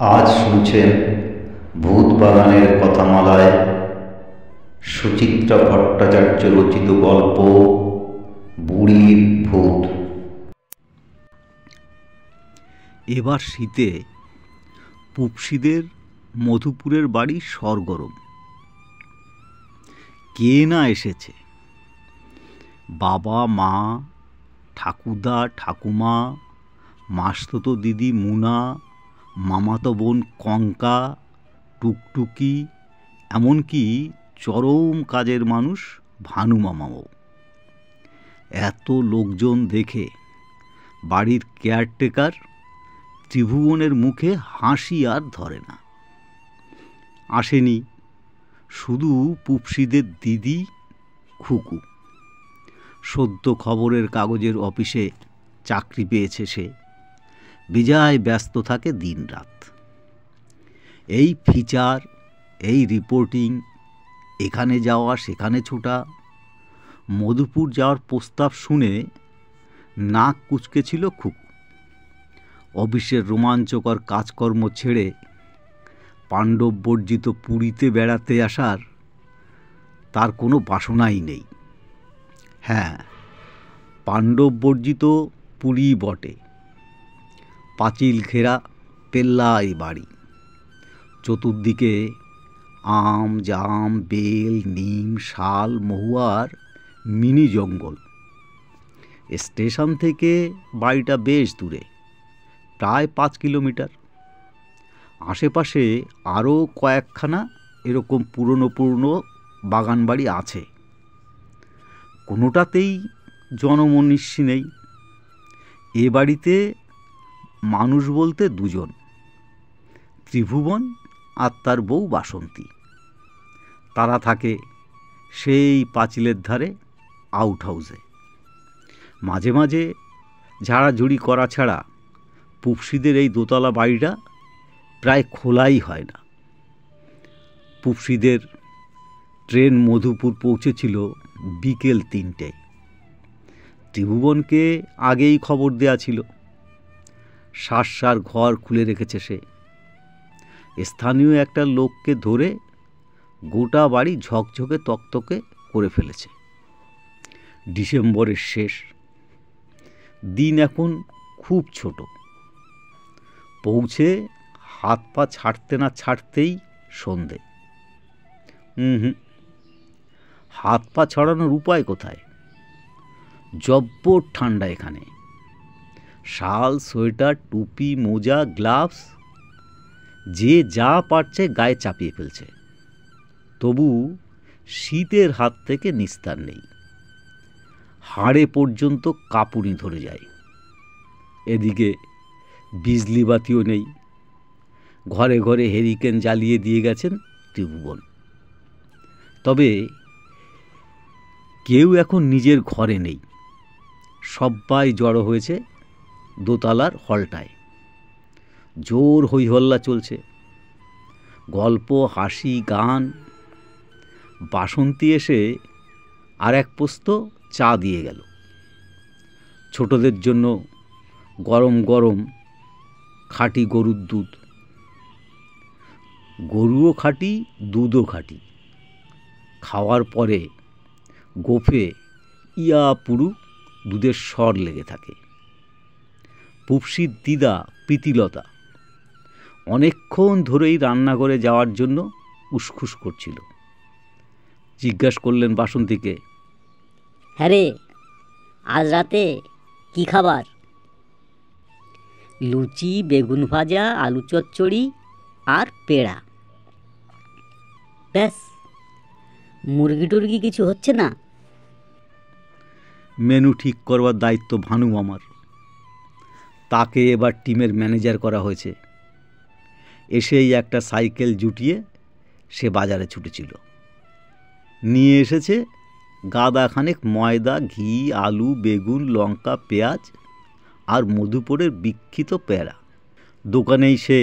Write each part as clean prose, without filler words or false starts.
আজ শুনছেন ভূত বাগানের কথামালায় সুচিত্রা ভট্টাচার্য রচিত গল্প বুড়ির ভূত। এবার শীতে পুপসিদের মধুপুরের বাড়ি সরগরম। কে না এসেছে! বাবা, মা, ঠাকুরদা, ঠাকুমা, মাসতুতো দিদি মুনা, মামাতো বোন কঙ্কা, টুকটুকি, এমনকি চরম কাজের মানুষ ভানু মামাও। এত লোকজন দেখে বাড়ির কেয়ারটেকার ত্রিভুবনের মুখে হাসি আর ধরে না। আসেনি শুধু পুপসিদের দিদি খুকু। সদ্য খবরের কাগজের অফিসে চাকরি পেয়েছে সে। বেজায় ব্যস্ত থাকে দিনরাত। এই ফিচার, এই রিপোর্টিং, এখানে যাওয়া সেখানে ছোটা। মধুপুর যাওয়ার প্রস্তাব শুনে নাক কুঁচকেছিল খুকু। অফিসের রোমাঞ্চকর কাজকর্ম ছেড়ে পাণ্ডব বর্জিত পুরীতে বেড়াতে আসার তার কোনো বাসনাই নেই। হ্যাঁ, পাণ্ডব বর্জিত পুরী বটে। পাঁচিল ঘেরা পেল্লাই বাড়ি, চতুর্দিকে আম, জাম, বেল, নিম, শাল, মহুয়ার মিনি জঙ্গল। স্টেশন থেকে বাড়িটা বেশ দূরে, প্রায় 5 কিলোমিটার। আশেপাশে আরও কয়েকখানা এরকম পুরনো বাগান বাড়ি আছে। কোনোটাতেই জনমনীষী নেই। এ বাড়িতে মানুষ বলতে 2 জন, ত্রিভুবন আর তার বউ বাসন্তী। তারা থাকে সেই পাঁচিলের ধারে আউট হাউসে। মাঝে মাঝে ঝাড়াঝুড়ি করা ছাড়া পুপসিদের এই দোতলা বাড়িটা প্রায় খোলাই হয় না। পুপসিদের ট্রেন মধুপুর পৌঁছেছিল বিকেল 3টায়। ত্রিভুবনকে আগেই খবর দেয়া ছিল। সার ঘর খুলে রেখেছে সে। স্থানীয় একটা লোককে ধরে গোটা বাড়ি ঝকঝকে তকতকে করে ফেলেছে। ডিসেম্বরের শেষ, দিন এখন খুব ছোট। পৌঁছে হাত পা ছাড়তে না ছাড়তেই সন্ধে। হাত পা ছড়ানোর উপায় কোথায়? জব্বর ঠান্ডা এখানে। শাল, সোয়েটার, টুপি, মোজা, গ্লাভস যে যা পারছে গায়ে চাপিয়ে ফেলছে। তবু শীতের হাত থেকে নিস্তার নেই। হাড়ে পর্যন্ত কাঁপুনি ধরে যায়। এদিকে বিজলি বাতিও নেই। ঘরে ঘরে হেরিকেন জ্বালিয়ে দিয়ে গেছেন ত্রিভুবন। তবে কেউ এখন নিজের ঘরে নেই। সবাই জড়ো হয়েছে দোতলার হলটায়। জোর হইহল্লা চলছে, গল্প, হাসি, গান। বাসন্তী এসে আর এক পোস্ত চা দিয়ে গেল। ছোটদের জন্য গরম গরম খাঁটি গরুর দুধ। গরুও খাঁটি, দুধও খাঁটি। খাওয়ার পরে গোফে ইয়া পুরু দুধের স্বর লেগে থাকে। পুপসির দিদা প্রীতিলতা অনেকক্ষণ ধরেই রান্নাঘরে যাওয়ার জন্য উসখুস করছিল। জিজ্ঞাসা করলেন বাসন্তীকে, হ্যাঁ রে, আজ রাতে কি খাবার? লুচি, বেগুন ভাজা, আলু চচ্চড়ি আর পেড়া। ব্যাস, মুরগি টুরগি কিছু হচ্ছে না? মেনু ঠিক করবার দায়িত্ব ভানু মামার। তাকে এবার টিমের ম্যানেজার করা হয়েছে। এসেই একটা সাইকেল জুটিয়ে সে বাজারে ছুটেছিল। নিয়ে এসেছে গাদাখানেক ময়দা, ঘি, আলু, বেগুন, লঙ্কা, পেঁয়াজ আর মধুপুরের বিক্ষিত প্যারা। দোকানেই সে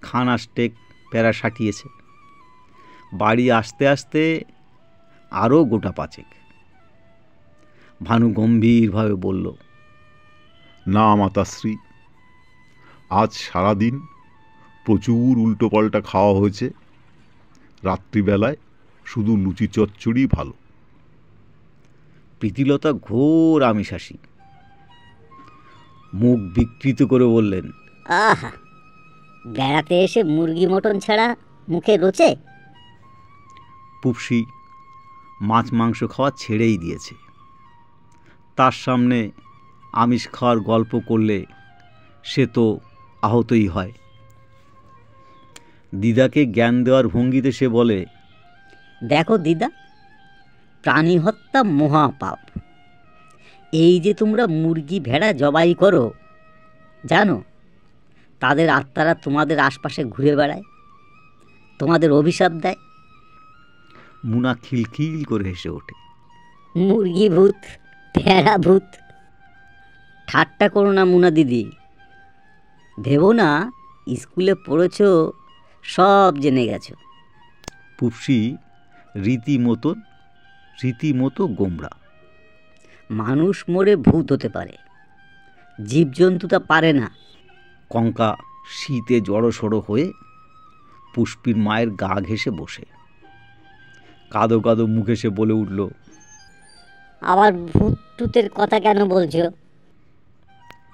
খানা স্টেক প্যারা সাটিয়েছে। বাড়ি আসতে আসতে আরও গোটা 5। ভানু গম্ভীরভাবে বলল, না মাতাশ্রী, আজ সারাদিন প্রচুর উল্টোপাল্টা খাওয়া হয়েছে, রাত্রিবেলায় শুধু লুচি চচ্চড়ি ভালো। প্রীতিলতা ঘোর আমিষাসী, মুখ বিকৃত করে বললেন, আহা, বেড়াতে এসে মুরগি মটন ছাড়া মুখে রোচে? পুপসি মাছ মাংস খাওয়া ছেড়েই দিয়েছে। তার সামনে আমিষ খাওয়ার গল্প করলে সে তো আহতই হয়। দিদাকে জ্ঞান দেওয়ার ভঙ্গিতে সে বলে, দেখো দিদা, প্রাণী হত্যা মহাপাপ। এই যে তোমরা মুরগি ভেড়া জবাই করো, জানো তাদের আত্মারা তোমাদের আশপাশে ঘুরে বেড়ায়, তোমাদের অভিশাপ দেয়। মুনা খিলখিল করে হেসে ওঠে। মুরগি ভূত, ভেড়া ভূত, ঠাট্টা করো না মুনা দিদি। ভেবো না স্কুলে পড়েছো, সব জেনে গেছো। পুপসি রীতিমতো গোমরা। মানুষ মরে ভূত হতে পারে, জীবজন্তু তা পারে না। কঙ্কা শীতে জড়সড়ো হয়ে পুষ্পির মায়ের গা ঘেঁষে বসে কাদো কাদো মুখে সে বলে উঠল, আবার ভূত টুতের কথা কেন বলছো?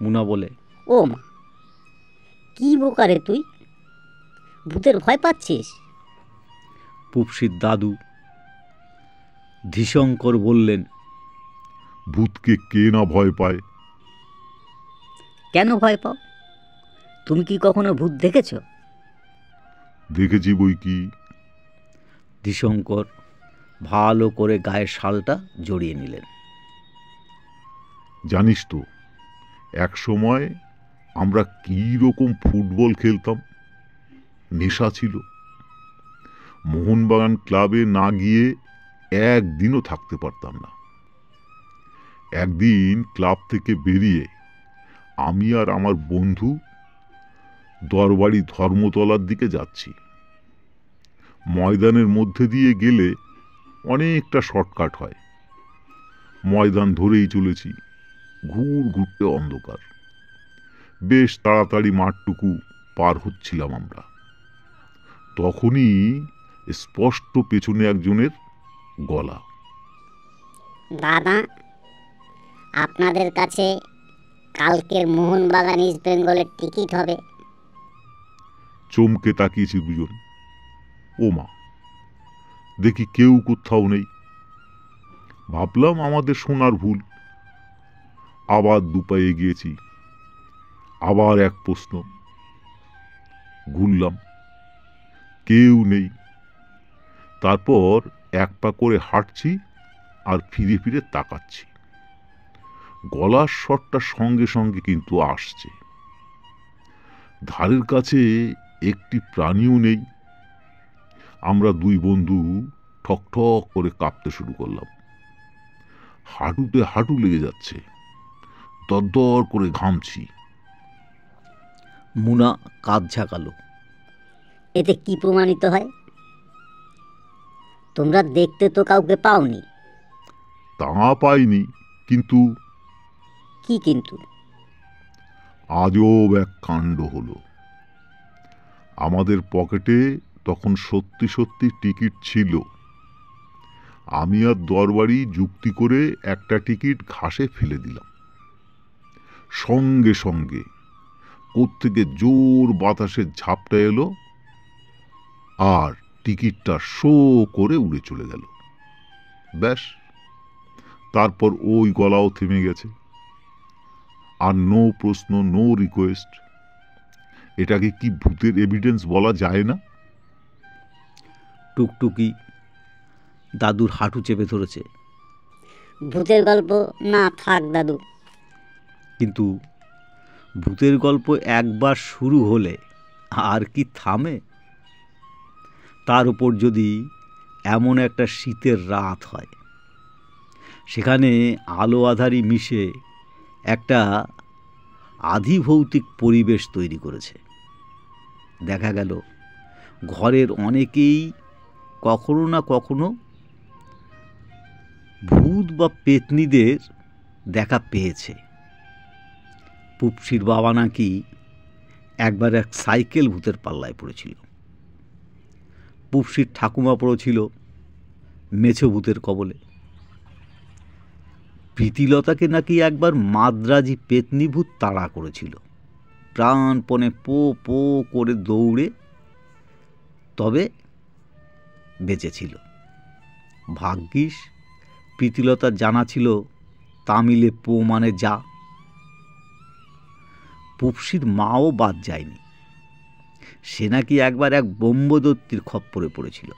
মুনা বলে, ও মা, কি বোকারে তুই, ভূতের ভয় পাচ্ছিস? পুপসির দাদু ধীশঙ্কর বললেন, ভূতকে কে না ভয় পায়? কেন ভয় পাও? তুমি কি কখনো ভূত দেখেছ? দেখেছি বই কি। ধীশঙ্কর ভালো করে গায়ের শালটা জড়িয়ে নিলেন। জানিস তো, এক সময় আমরা কি রকম ফুটবল খেলতাম, নেশা ছিল। মোহনবাগান ক্লাবে না গিয়ে একদিনও থাকতে পারতাম না। একদিন ক্লাব থেকে বেরিয়ে আমি আর আমার বন্ধু দরবাড়ি ধর্মতলার দিকে যাচ্ছি। ময়দানের মধ্যে দিয়ে গেলে অনেকটা শর্টকাট হয়। ময়দান ধরেই চলেছি, ঘুরতে অন্ধকার। বেশ তাড়াতাড়ি মাঠটুকু পার হচ্ছিলাম আমরা। তখনই স্পষ্ট পেছনে একজনের গলা, দাদা, আপনাদের কাছে কালকের মোহনবাগান ইস্ট বেঙ্গলের টিকিট হবে। চমকে তাকিয়েছি দুজন। ও মা, দেখি কেউ কোথাও নেই। ভাবলাম আমাদের শোনার ভুল। আবার দুপায়ে এগিয়েছি। আবার এক প্রশ্ন। ঘুরলাম, কেউ নেই। তারপর এক পা করে হাঁটছি আর ফিরে ফিরে তাকাচ্ছি। গলার স্বরটা সঙ্গে সঙ্গে কিন্তু আসছে। ধারের কাছে একটি প্রাণীও নেই। আমরা দুই বন্ধু ঠক ঠক করে কাঁপতে শুরু করলাম। হাঁটুতে হাঁটু লেগে যাচ্ছে, দরদর করে ঘামছি। মুনা কাঁধ ঝাঁকালো। এতে কি প্রমাণিত হয়? তোমরা দেখতে তো কাউকে পাওনি। তা পাইনি, কিন্তু কি কিন্তু? আজব এক কাণ্ড হলো। আমাদের পকেটে তখন সত্যি সত্যি টিকিট ছিল। আমি আর দরবারি যুক্তি করে একটা টিকিট ঘাসে ফেলে দিলাম। সঙ্গে সঙ্গে কোত্থেকে জোর বাতাসের ঝাপটা এলো আর টিকিটটা শো করে উড়ে চলে গেল। ব্যাস, তারপর ওই গলাও থেমে গেছে। আর নো প্রশ্ন, নো রিকোয়েস্ট। এটাকে কি ভূতের এভিডেন্স বলা যায় না? টুকটুকি দাদুর হাঁটু চেপে ধরেছে। ভূতের গল্প না থাক দাদু। কিন্তু ভূতের গল্প একবার শুরু হলে আর কি থামে? তার উপর যদি এমন একটা শীতের রাত হয়, সেখানে আলো আঁধারি মিশে একটা আধিভৌতিক পরিবেশ তৈরি করেছে। দেখা গেল ঘরের অনেকেই কখনো না কখনো ভূত বা পেতনিদের দেখা পেয়েছে। পুপসির বাবা নাকি একবার এক সাইকেল ভূতের পাল্লায় পড়েছিল। পুপসির ঠাকুমা পড়েছিল মেছো ভূতের কবলে। প্রীতিলতাকে নাকি একবার মাদ্রাজি পেতনি ভূত তাড়া করেছিল, প্রাণপণে পো পো করে দৌড়ে, তবে বেঁচেছিল। ভাগ্যিস প্রীতিলতার জানা ছিল তামিলে পো মানে যা। পুপসির মাও বাদ যায়নি, সে নাকি একবার এক ব্রহ্মদত্তির খপ্পরে পড়েছিল।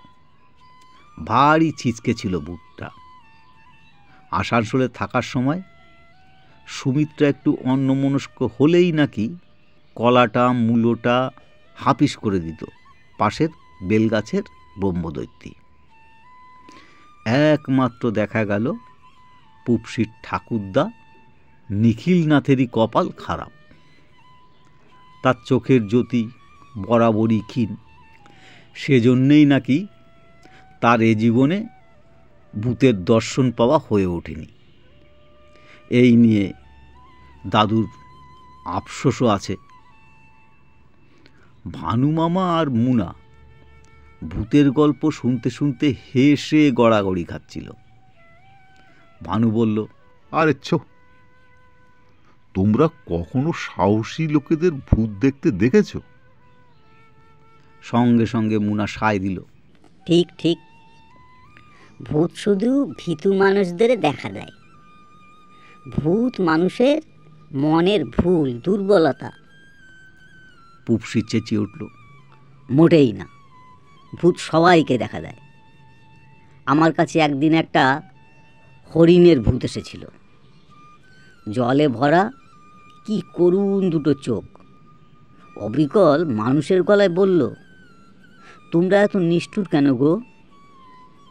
ভারী ছিচকে ছিল বুটটা। আসানসোলে থাকার সময় সুমিত্রা একটু অন্যমনস্ক হলেই নাকি কলাটা মূলোটা হাপিস করে দিত পাশের বেলগাছের ব্রহ্মদৈত্যী। একমাত্র দেখা গেল পুপসির ঠাকুরদা নিখিলনাথেরই কপাল খারাপ। তার চোখের জ্যোতি বরাবরই ক্ষীণ, সেজন্যেই নাকি তার এ জীবনে ভূতের দর্শন পাওয়া হয়ে ওঠেনি। এই নিয়ে দাদুর আফসোসও আছে। ভানুমামা আর মুনা ভূতের গল্প শুনতে শুনতে হেসে গড়াগড়ি খাচ্ছিল। ভানু বলল, আরে ছো, তোমরা কখনো সাহসী লোকেদের ভূত দেখতে দেখেছ? সঙ্গে সঙ্গে মুনা সায় দিল, ঠিক ঠিক, ভূত শুধু ভীতু মানুষদের দেখা দেয়। ভূত মানুষের মনের ভুল, দুর্বলতা। পুপসি চেঁচিয়ে উঠল, মোটেই না, ভূত সবাইকে দেখা দেয়। আমার কাছে একদিন একটা হরিণের ভূত এসেছিল। জলে ভরা, কি করুণ দুটো চোখ। অবিকল মানুষের গলায় বলল, তোমরা এত নিষ্ঠুর কেন গো?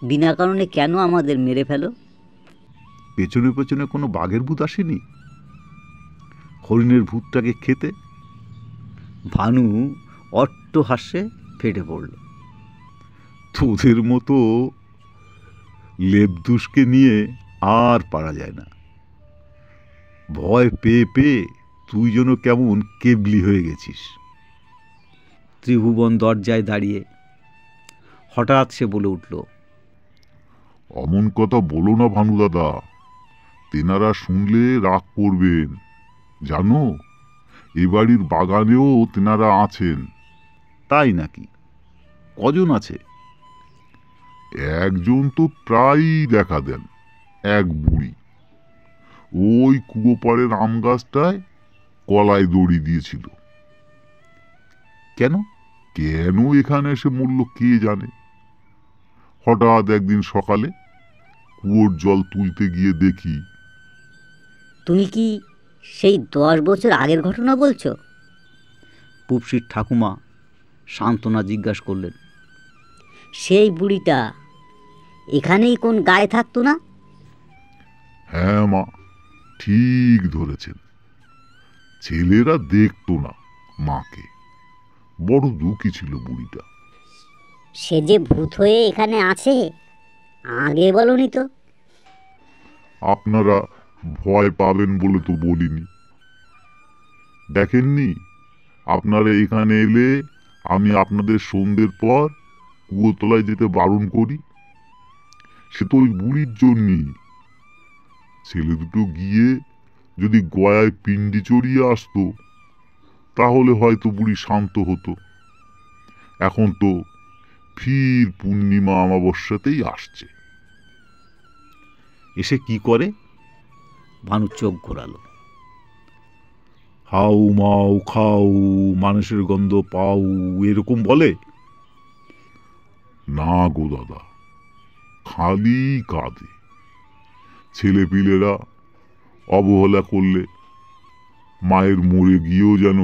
বিনা কারণে কেন আমাদের মেরে ফেলো? পেছনে পেছনে কোনো বাঘের ভূত আসেনি হরিণের ভূতটাকে খেতে? ভানু অট্ট হাস্যে ফেটে পড়ল। তোদের মতো লেবদুষকে নিয়ে আর পারা যায় না। ভয় পেয়ে পেয়ে তুই যেন কেমন কেবলি হয়ে গেছিস। ত্রিভুবন দরজায় দাঁড়িয়ে হঠাৎ সে বলে উঠল, অমন কথা বলো না ভানু দাদা, তেনারা শুনলে রাগ করবেন। জানো, এ বাড়ির বাগানেও তেনারা আছেন। তাই নাকি? কজন আছে? একজন তো প্রায়ই দেখা দেন, এক বুড়ি। ওই কুয়োপাড়ের আম গাছটায় কলায় দড়ি দিয়েছিল। কেন? কেন এখানে এসে মরল কে জানে। হঠাৎ একদিন সকালে কুয়োর জল তুলতে গিয়ে দেখি। তুমি কি সেই 10 বছর আগের ঘটনা বলছো? পুপসির ঠাকুমা সান্ত্বনা জিজ্ঞাসা করলেন। সেই বুড়িটা এখানেই কোন গায়ে থাকতো না? হ্যাঁ মা, ঠিক ধরেছেন। ছেলেরা দেখতো না মাকে। বড় দুঃখী ছিল বুড়িটা। সে যে ভূত হয়ে এখানে আছে, আগে বলনি তো। আপনারা ভয় পাবেন বলে তো বলিনি। দেখেননি, আপনারা এখানে এলে আমি আপনাদের সন্ধ্যের পর কুয়োতলায় যেতে বারণ করি। সে তো ওই বুড়ির জন্যই। ছেলে দুটো গিয়ে যদি গয়ায় পিণ্ডি চড়িয়ে আসতো, তাহলে হয়তো বুড়ি শান্ত হতো। এখন তো ফির পূর্ণিমা অমাবস্যাতেই আসছে। এসে কি করে? ভানু চোখ ঘোরালো। হাউ মাউ খাও, মানুষের গন্ধ পাও, এরকম বলে? না গো দাদা, খালি কাঁদে। ছেলেপিলেরা অবহেলা করলে মায়ের মরে গিয়েও যেন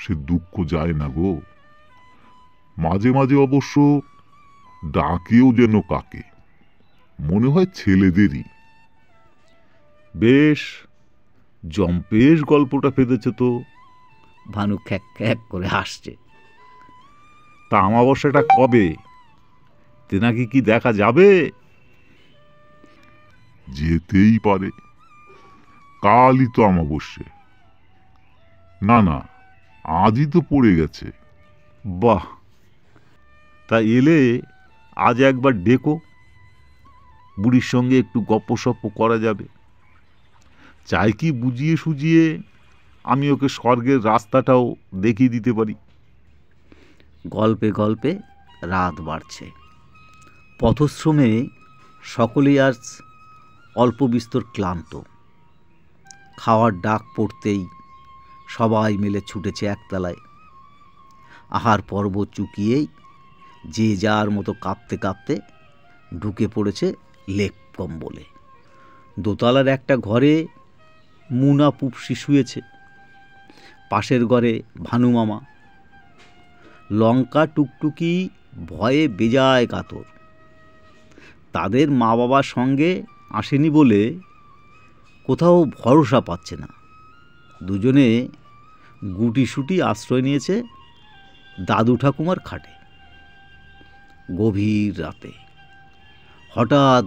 সে দুঃখ যায় না গো। মাঝে মাঝে অবশ্য ডাকেও যেন কাকে, মনে হয় ছেলেদেরই। বেশ জম্পেশ গল্পটা ফেঁদেছে তো। ভানু খ্যাক খ্যাক করে হাসছে। তা অমাবস্যাটা কবে? তেনাকে কি দেখা যাবে? যেতেই পারে, কালই তো অমাবস্যা। না না, আজই তো পড়ে গেছে। বাহ, তা এলে আজ একবার ডেকো, বুড়ির সঙ্গে একটু গপ্পসপ্প করা যাবে। চাই কি বুঝিয়ে সুজিয়ে আমি ওকে স্বর্গের রাস্তাটাও দেখিয়ে দিতে পারি। গল্পে গল্পে রাত বাড়ছে। পথশ্রমে সকলেই আজ অল্প বিস্তর ক্লান্ত। খাওয়ার ডাক পড়তেই সবাই মিলে ছুটেছে একতলায়। আহার পর্ব চুকিয়েই যে যার মতো কাঁপতে কাঁপতে ঢুকে পড়েছে লেপ কম্বলে। দোতলার একটা ঘরে মুনা পুপসি শুয়েছে, পাশের ঘরে ভানু মামা। লঙ্কা টুকটুকি ভয়ে বেজায় কাতর। তাদের মা বাবার সঙ্গে আসেনি বলে কোথাও ভরসা পাচ্ছে না। দুজনে গুটিসুটি আশ্রয় নিয়েছে দাদু ঠাকুমার খাটে। গভীর রাতে হঠাৎ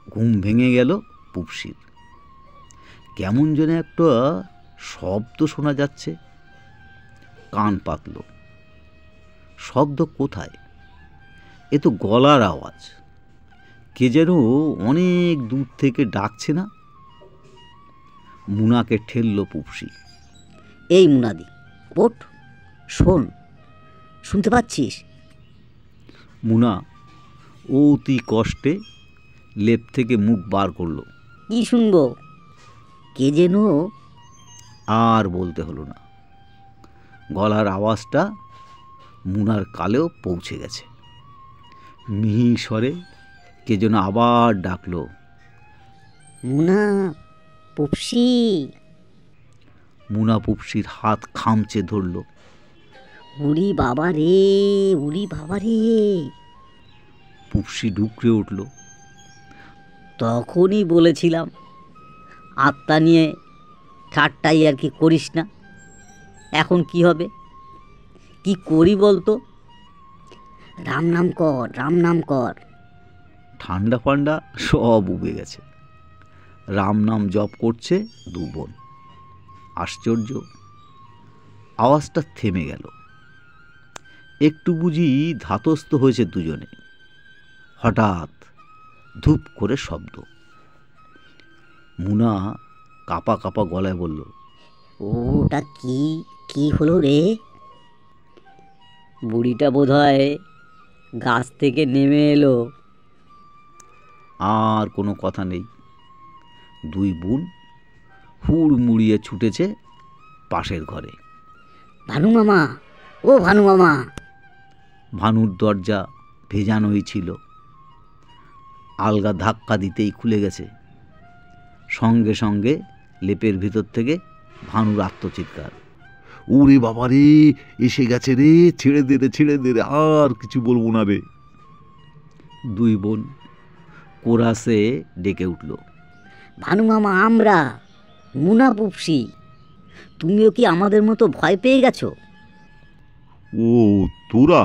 ঘুম ভেঙে গেল পুপসির। কেমন যেন একটা শব্দ শোনা যাচ্ছে। কান পাতল। শব্দ কোথায়? এ তো গলার আওয়াজ। কে যেন অনেক দূর থেকে ডাকছে না? মুনাকে ঠেলল পুপসি। এই মুনাদি, ওঠ, শোন, শুনতে পাচ্ছিস? মুনা অতি কষ্টে লেপ থেকে মুখ বার করল। কি শুনবো? কে যেন। আর বলতে হলো না। গলার আওয়াজটা মুনার কালেও পৌঁছে গেছে। মিহি স্বরে কে যেন আবার ডাকলো, মুনা, পুপসি। মুনা পুপসির হাত খামচে ধরল। উড়ি বাবা রে, উড়ি বাবা রে। পুপসি ডুকরে উঠল। তখনই বলেছিলাম আত্মা নিয়ে ঠাট্টাই আর কি করিস না। এখন কি হবে? কি করি বলতো? রাম নাম কর, রাম নাম কর। ঠান্ডা ফান্ডা সব উবে গেছে। রাম নাম জপ করছে দু বোন। আশ্চর্য, আওয়াজটা থেমে গেল। একটু বুঝি ধাতস্থ হয়েছে দুজনে। হঠাৎ ধূপ করে শব্দ। মুনা কাপা কাপা গলায় বলল, ওটা কি, কি হলো রে? বুড়িটা বোধহয় গাছ থেকে নেমে এলো। আর কোনো কথা নেই। দুই বোন হুড় মুড়িয়ে ছুটেছে পাশের ঘরে। ভানু মামা, ও ভানু মামা। ভানুর দরজা ভেজানোই ছিল। আলগা ধাক্কা দিতেই খুলে গেছে। সঙ্গে সঙ্গে লেপের ভিতর থেকে ভানুর আত্মচিৎকার, ওরে বাবা রে, এসে গেছে রে, ছেড়ে দে রে, ছেড়ে দে রে, আর কিছু বলবো না রে। দুই বোন কোরাসে ডেকে উঠল, ভানু মামা, আমরা মুনা পুপসি। তুমিও কি আমাদের মতো ভয় পেয়ে গেছো? ও তোরা?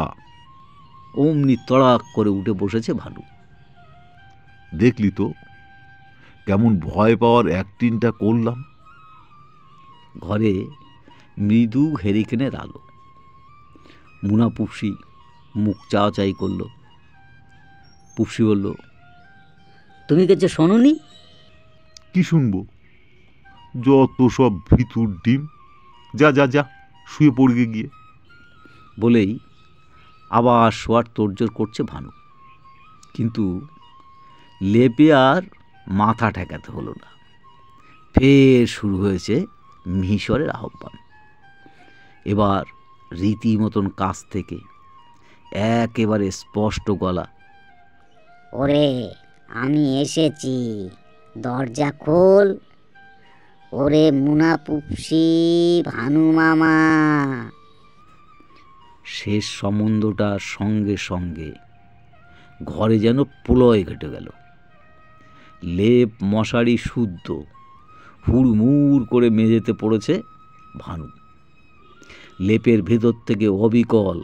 অমনি তড়াক করে উঠে বসেছে ভানু। দেখলি তো কেমন ভয় পাওয়ার অ্যাক্টিংটা করলাম। ঘরে মৃদু হেরিকেনের আলো। মুনা পুপসি মুখ চাওয়াচাই করল। পুপসি বলল, তুমি কিছু শোনোনি? কি শুনবো? যত সব ভিতুর ডিম। যা যা যা, শুয়ে পড়বে গিয়ে। বলেই আবার শোয়ার তোড়জোড় করছে ভানু। কিন্তু লেপে আর মাথা ঠেকাতে হলো না। ফের শুরু হয়েছে মিহিস্বরের আহ্বান। এবার রীতিমতন কাছ থেকে একেবারে স্পষ্ট গলা, ওরে আমি এসেছি, দরজা খোল। ওরে মুনা পুপসি, ভানু মামা। শেষ সম্বন্ধটার সঙ্গে সঙ্গে ঘরে যেন প্রলয় ঘটে গেল। লেপ মশারি শুদ্ধ। হুড়মুড় করে মেঝেতে পড়েছে ভানু। লেপের ভেতর থেকে অবিকল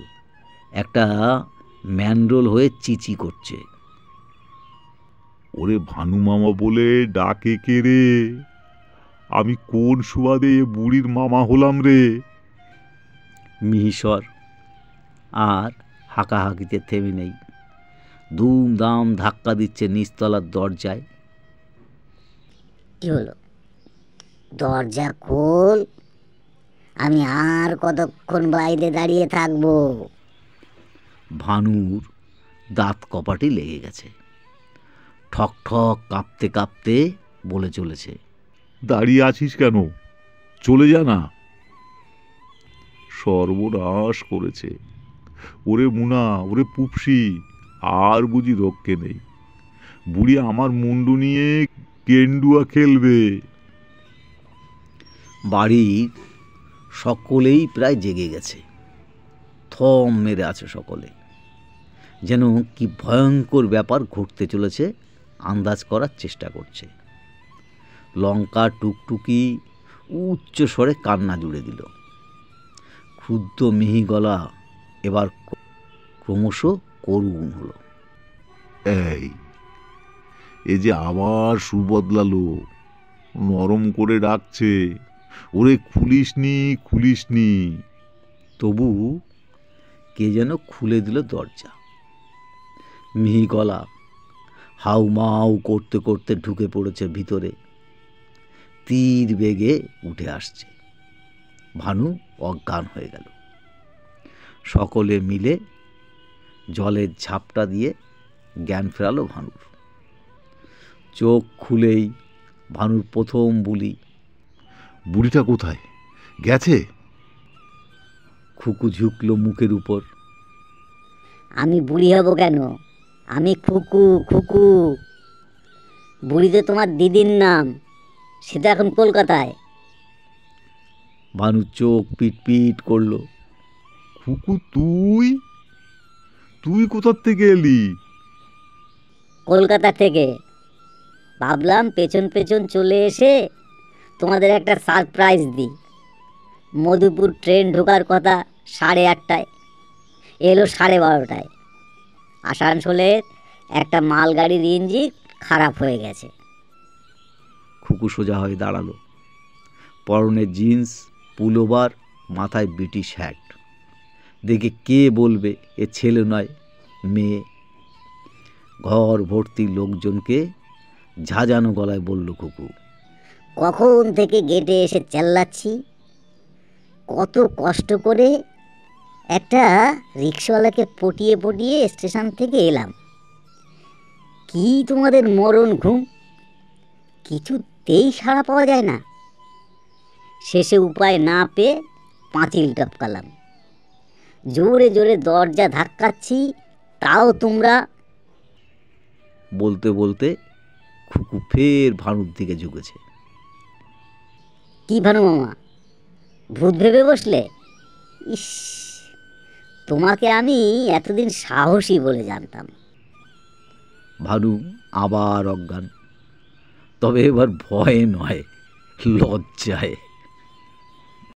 একটা ম্যান্ড্রোল হয়ে চিচি করছে। ওরে ভানু মামা বলে ডাকে কে রে? আমি কোন সুবাদে বুড়ির মামা হলাম রে? মিহিসর আর হাঁকাহাঁকিতে থেমে নেই, দুমদাম ধাক্কা দিচ্ছে নিচতলার দরজায়। কি হলো? দরজা খোল, আমি আর কতক্ষণ বাইরে দাঁড়িয়ে থাকবো? ভানুর দাঁত কপাটি লেগে গেছে, ঠক ঠক কাঁপতে কাঁপতে বলে চলেছে, দাঁড়িয়ে আছিস কেন? চলে যা না। সর্বনাশ করেছে। ওরে মুনা, ওরে পুপসি, আর বুঝি রক্ষে নেই। বুড়ি আমার মুন্ডু নিয়ে কেন্ডুয়া খেলবে। বাড়ির সকলেই প্রায় জেগে গেছে, থম মেরে আছে সকলে, যেন কি ভয়ঙ্কর ব্যাপার ঘটতে চলেছে আন্দাজ করার চেষ্টা করছে। লঙ্কা টুকটুকি উচ্চ স্বরে কান্না জুড়ে দিল। ক্ষুদ্র মিহি গলা এবার ক্রমশ করুণ হলো। এই যে আবার সুর বদলালো, নরম করে ডাকছে, ওরে খুলিসনি খুলিসনি। তবু কে যেন খুলে দিল দরজা। মিহি গলা হাউমাউ করতে করতে ঢুকে পড়েছে ভিতরে, তীর বেগে উঠে আসছে। ভানু অজ্ঞান হয়ে গেল। সকলে মিলে জলের ঝাপটা দিয়ে জ্ঞান ফেরালো ভানুর। চোখ খুলেই ভানুর প্রথম বুলি, বুড়িটা কোথায় গেছে? খুকু ঝুঁকল মুখের উপর। আমি বুড়ি হব কেন? আমি খুকু। খুকু বুড়ি তো তোমার দিদির নাম, সে তো এখন কলকাতায়। ভানুর চোখ পিট পিট করলো। খুকু, তুই তুই কোথার থেকে এলি? কলকাতা থেকে। ভাবলাম পেছন পেছন চলে এসে তোমাদের একটা সারপ্রাইজ দিই। মধুপুর ট্রেন ঢোকার কথা 8:30টায়, এলো 12:30টায়। আসানসোলের একটা মালগাড়ির ইঞ্জিন খারাপ হয়ে গেছে। খুকু সোজা হয়ে দাঁড়ালো, পরনে জিন্স, পুলোভার, মাথায় ব্রিটিশ হ্যাট। দেখে কে বলবে এ ছেলে নয় মেয়ে। ঘর ভর্তি লোকজনকে ঝাঁঝানো গলায় বলল খুকু, কখন থেকে গেটে এসে চেল্লাচ্ছি, কত কষ্ট করে একটা রিক্সাওয়ালাকে পটিয়ে পটিয়ে স্টেশন থেকে এলাম। কি তোমাদের মরণ ঘুম, কিছুতেই সাড়া পাওয়া যায় না। শেষে উপায় না পেয়ে পাঁচিল টপকালাম। জোরে জোরে দরজা ধাক্কাচ্ছি, তাও তোমরা। বলতে বলতে খুকু ফের ভানুর দিকে ঝুঁকেছে। কি ভানু মামা, ভূত ভেবে বসলে? ইস, তোমাকে আমি এতদিন সাহসী বলে জানতাম। ভানু আবার অজ্ঞান, তবে এবার ভয়ে নয়, লজ্জায়।